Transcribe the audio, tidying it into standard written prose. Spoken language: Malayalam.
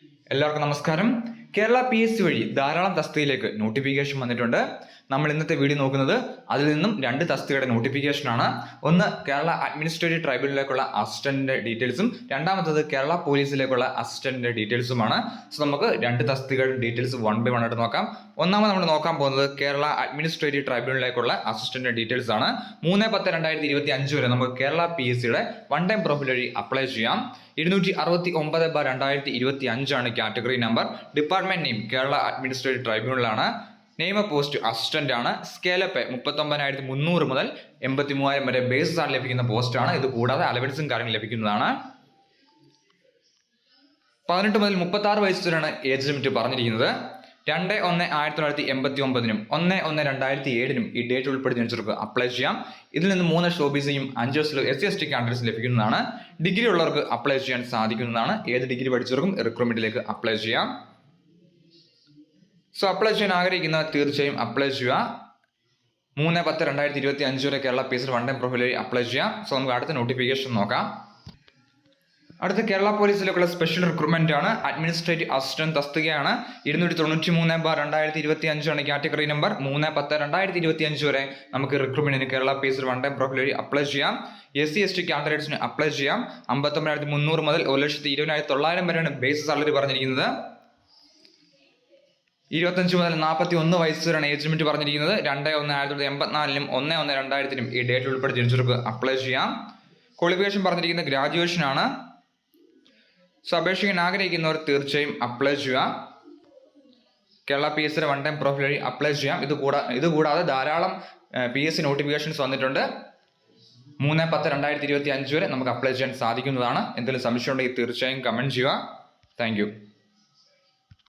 എല്ലാവർക്കും നമസ്കാരം. കേരള PSC വഴി ധാരാളം തസ്തികയിലേക്ക് നോട്ടിഫിക്കേഷൻ വന്നിട്ടുണ്ട്. നമ്മൾ ഇന്നത്തെ വീഡിയോ നോക്കുന്നത് അതിൽ നിന്നും 2 തസ്തികയുടെ നോട്ടിഫിക്കേഷനാണ്. ഒന്ന് കേരള അഡ്മിനിസ്ട്രേറ്റീവ് ട്രൈബ്യൂണലിലേക്കുള്ള അസിസ്റ്റന്റിന്റെ ഡീറ്റെയിൽസും രണ്ടാമത്തത് കേരള പോലീസിലേക്കുള്ള അസിസ്റ്റന്റിന്റെ ഡീറ്റെയിൽസുമാണ്. സോ നമുക്ക് 2 തസ്തികയുടെ ഡീറ്റെയിൽസ് 1 by 1 ആയിട്ട് നോക്കാം. ഒന്നാമത് നമ്മൾ നോക്കാൻ പോകുന്നത് കേരള അഡ്മിനിസ്ട്രേറ്റീവ് ട്രൈബ്യൂണലിലേക്കുള്ള അസിസ്റ്റന്റിന്റെ ഡീറ്റെയിൽസ് ആണ്. 3/10/2025 വരെ നമുക്ക് കേരള PSCയുടെ വൺ ടൈം പ്രൊഫൈൽ വഴി അപ്ലൈ ചെയ്യാം. 269/2025 ആണ് category number. Department name Kerala administrative ട്രൈബ്യൂണലാണ്. നെയിം ഓഫ് പോസ്റ്റ് അസിസ്റ്റന്റ് ആണ്. സ്കെയിൽ അപ്പ് 39,300 മുതൽ 83,000 വരെ ബേസ് സാലറി ലഭിക്കുന്ന പോസ്റ്റാണ്. ഇത് കൂടാതെ അലവൻസും കാര്യങ്ങളും ലഭിക്കുന്നതാണ്. 18 മുതൽ 36 വയസ്സ് വരെയാണ് ഏജ് ലിമിറ്റ് പറഞ്ഞിരിക്കുന്നത്. 2/1/1989 1/1/2007 ഈ ഡേറ്റ് ഉൾപ്പെടുത്തി വെച്ചവർക്ക് അപ്ലൈ ചെയ്യാം. ഇതിൽ നിന്ന് 3 ഷോബീസിനും 5 SC/ST കാൻഡിഡേറ്റ്സ് ലഭിക്കുന്നതാണ്. ഡിഗ്രി ഉള്ളവർക്ക് അപ്ലൈ ചെയ്യാൻ സാധിക്കുന്നതാണ്. ഏത് ഡിഗ്രി പഠിച്ചവർക്കും റിക്രൂട്ട്മെന്റിലേക്ക് അപ്ലൈ ചെയ്യാം. സോ അപ്ലൈ ചെയ്യാൻ ആഗ്രഹിക്കുന്നവർ തീർച്ചയായും അപ്ലൈ ചെയ്യുക. 3/10/2025 വരെ Kerala PSC one time profile വഴി അപ്ലൈ ചെയ്യാം. സോ നമുക്ക് അടുത്ത നോട്ടിഫിക്കേഷൻ നോക്കാം. അടുത്ത കേരള പോലീസിലേക്കുള്ള സ്പെഷ്യൽ റിക്രൂട്ട്മെന്റ് ആണ്. അഡ്മിനിസ്ട്രേറ്റീവ് അസിസ്റ്റന്റ് തസ്തികയാണ്. 293/2025 ആണ് കാറ്റഗറി നമ്പർ. 3/10/2025 വരെ നമുക്ക് റിക്രൂട്ട്മെന്റിന് Kerala PSC one time profile വഴി അപ്ലൈ ചെയ്യാം. SC/ST കാൻഡിഡേറ്റ്സിന് അപ്ലൈ ചെയ്യാം. 59,300 മുതൽ 1,20,900 വരെയാണ് ബേസ് സാലറി പറഞ്ഞിരിക്കുന്നത്. 25 മുതൽ 41 വയസ്സ് വരെയാണ് ഏജ് ലിമിറ്റ് പറഞ്ഞിരിക്കുന്നത്. 2/1/1984 1/1/2000 ഈ ഡേറ്റ് ഉൾപ്പെടുത്തി ജനിച്ചവർക്ക് അപ്ലൈ ചെയ്യാം. ക്വാളിഫിക്കേഷൻ പറഞ്ഞിരിക്കുന്നത് ഗ്രാജുവേഷൻ ആണ്. സോ അപേക്ഷിക്കാൻ ആഗ്രഹിക്കുന്നവർ തീർച്ചയായും അപ്ലൈ ചെയ്യുക. Kerala PSC one time profile വഴി അപ്ലൈ ചെയ്യാം. ഇതുകൂടാതെ ധാരാളം PSC നോട്ടിഫിക്കേഷൻസ് വന്നിട്ടുണ്ട്. 3/10/2025 വരെ നമുക്ക് അപ്ലൈ ചെയ്യാൻ സാധിക്കുന്നതാണ്. എന്തെങ്കിലും സംശയം ഉണ്ടെങ്കിൽ തീർച്ചയായും കമന്റ് ചെയ്യുക. താങ്ക്